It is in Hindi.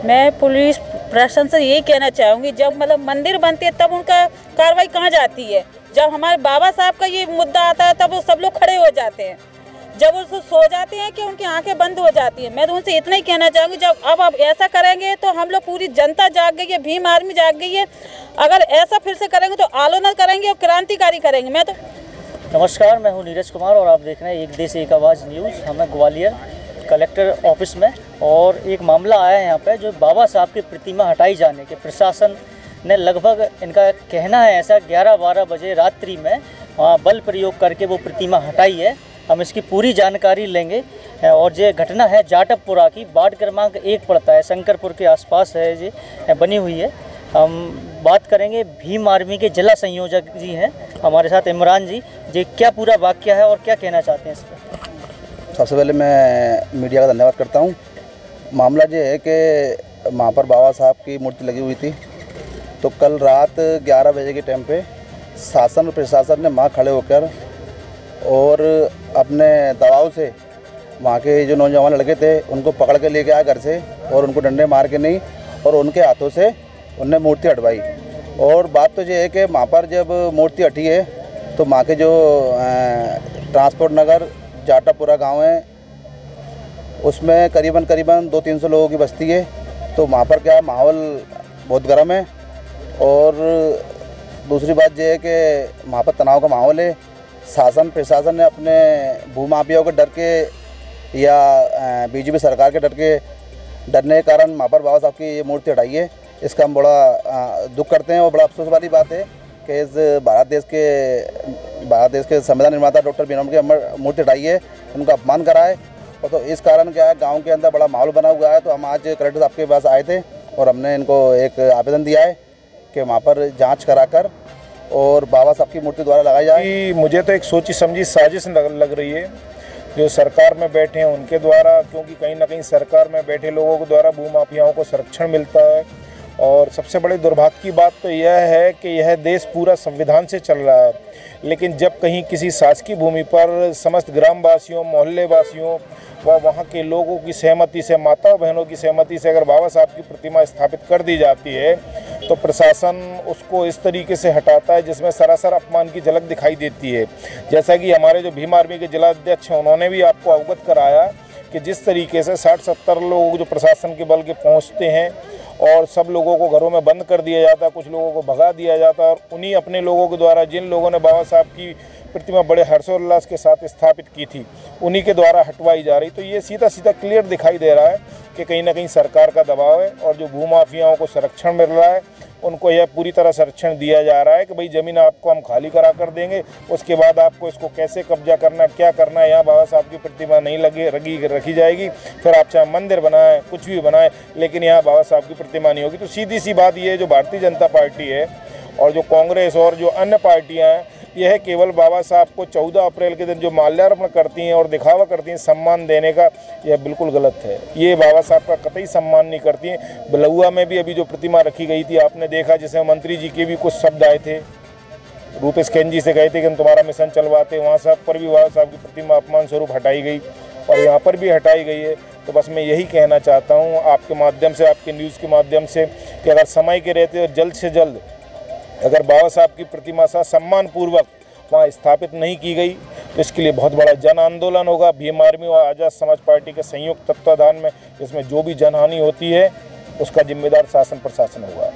मैं पुलिस प्रशासन से यही कहना चाहूँगी, जब मतलब मंदिर बनती है तब उनका कार्रवाई कहाँ जाती है। जब हमारे बाबा साहब का ये मुद्दा आता है तब वो सब लोग खड़े हो जाते हैं, जब वो सो जाते हैं कि उनकी आंखें बंद हो जाती हैं। मैं तो उनसे इतना ही कहना चाहूँगी, जब अब ऐसा करेंगे तो हम लोग, पूरी जनता जाग गई है, भीम आर्मी जाग गई है। अगर ऐसा फिर से करेंगे तो आंदोलन करेंगे और क्रांतिकारी करेंगे। मैं तो नमस्कार, मैं हूं नीरज कुमार और आप देख रहे हैं एक देश एक आवाज़ न्यूज़। हमें ग्वालियर कलेक्टर ऑफिस में और एक मामला आया है यहाँ पे, जो बाबा साहब की प्रतिमा हटाई जाने के प्रशासन ने लगभग, इनका कहना है ऐसा, 11-12 बजे रात्रि में वहाँ बल प्रयोग करके वो प्रतिमा हटाई है। हम इसकी पूरी जानकारी लेंगे। और ये घटना है जाटवपुरा की, वार्ड क्रमांक 1 पड़ता है, शंकरपुर के आसपास है ये बनी हुई है। हम बात करेंगे, भीम आर्मी के जिला संयोजक जी हैं हमारे साथ, इमरान जी। ये क्या पूरा वाक्य है और क्या कहना चाहते हैं इस पर? सबसे पहले मैं मीडिया का धन्यवाद करता हूं। मामला ये है कि वहाँ पर बाबा साहब की मूर्ति लगी हुई थी, तो कल रात 11 बजे के टाइम पे शासन और प्रशासन ने वहाँ खड़े होकर और अपने दबाव से वहाँ के जो नौजवान लड़के थे उनको पकड़ के लेके आए घर से, और उनको डंडे मार के नहीं, और उनके हाथों से उनने मूर्ति हटवाई। और बात तो ये है कि वहाँ पर जब मूर्ति हटी है तो वहाँ के जो ट्रांसपोर्ट नगर जाटवपुरा गांव है, उसमें करीबन 200-300 लोगों की बस्ती है। तो वहाँ पर क्या माहौल बहुत गर्म है। और दूसरी बात यह है कि वहाँ पर तनाव का माहौल है। शासन प्रशासन ने अपने भूमाफियाओं के डर के या बीजेपी सरकार के डरने के कारण वहाँ पर बाबा साहब की ये मूर्ति हटाई है। इसका हम बड़ा दुख करते हैं और बड़ा अफसोस वाली बात है कि इस भारत देश के संविधान निर्माता डॉक्टर भीम की मूर्ति हटाई है, उनका अपमान करा है। और तो इस कारण क्या है, गांव के अंदर बड़ा माहौल बना हुआ है। तो हम आज कलेक्टर साहब के पास आए थे और हमने इनको एक आवेदन दिया है कि वहाँ पर जांच कराकर और बाबा साहब की मूर्ति द्वारा लगाई जाए। मुझे तो एक सोची समझी साजिश लग रही है जो सरकार में बैठे हैं उनके द्वारा, क्योंकि कहीं ना कहीं सरकार में बैठे लोगों के द्वारा भूमाफियाओं को संरक्षण मिलता है। और सबसे बड़ी दुर्भाग्य की बात तो यह है कि यह देश पूरा संविधान से चल रहा है, लेकिन जब कहीं किसी शासकीय भूमि पर समस्त ग्रामवासियों, मोहल्ले वासियों व वहाँ के लोगों की सहमति से, माता बहनों की सहमति से अगर बाबा साहब की प्रतिमा स्थापित कर दी जाती है, तो प्रशासन उसको इस तरीके से हटाता है जिसमें सरासर अपमान की झलक दिखाई देती है। जैसा कि हमारे जो भीम आर्मी के जिला अध्यक्ष हैं, उन्होंने भी आपको अवगत कराया कि जिस तरीके से 60-70 लोग जो प्रशासन के बल के पहुँचते हैं और सब लोगों को घरों में बंद कर दिया जाता है, कुछ लोगों को भगा दिया जाता है, और उन्हीं अपने लोगों के द्वारा, जिन लोगों ने बाबा साहब की प्रतिमा बड़े हर्षोल्लास के साथ स्थापित की थी, उन्हीं के द्वारा हटवाई जा रही। तो ये सीधा सीधा क्लियर दिखाई दे रहा है कि कहीं ना कहीं सरकार का दबाव है और जो भूमाफियाओं को संरक्षण मिल रहा है उनको यह पूरी तरह संरक्षण दिया जा रहा है कि भाई ज़मीन आपको हम खाली करा कर देंगे, उसके बाद आपको इसको कैसे कब्जा करना, क्या करना है, यहाँ बाबा साहब की प्रतिमा नहीं रखी जाएगी। फिर आप चाहे मंदिर बनाएं, कुछ भी बनाएं, लेकिन यहाँ बाबा साहब की प्रतिमा नहीं होगी। तो सीधी सी बात ये है, जो भारतीय जनता पार्टी है और जो कांग्रेस और जो अन्य पार्टियाँ हैं, यह केवल बाबा साहब को 14 अप्रैल के दिन जो माल्यार्पण करती हैं और दिखावा करती हैं सम्मान देने का, यह बिल्कुल गलत है। ये बाबा साहब का कतई सम्मान नहीं करती हैं। बलुआ में भी अभी जो प्रतिमा रखी गई थी, आपने देखा, जिसमें मंत्री जी के भी कुछ शब्द आए थे, रूपेश खैन जी से कहे थे कि हम तुम्हारा मिशन चलवाते, वहाँ सब पर भी बाबा साहब की प्रतिमा अपमान स्वरूप हटाई गई और यहाँ पर भी हटाई गई है। तो बस मैं यही कहना चाहता हूँ आपके माध्यम से, आपके न्यूज़ के माध्यम से, कि अगर समय के रहते और जल्द से जल्द अगर बाबा साहब की प्रतिमा सम्मान पूर्वक वहाँ स्थापित नहीं की गई तो इसके लिए बहुत बड़ा जन आंदोलन होगा। भीम आर्मी और आज़ाद समाज पार्टी के संयुक्त तत्वाधान में इसमें जो भी जनहानि होती है उसका जिम्मेदार शासन प्रशासन होगा।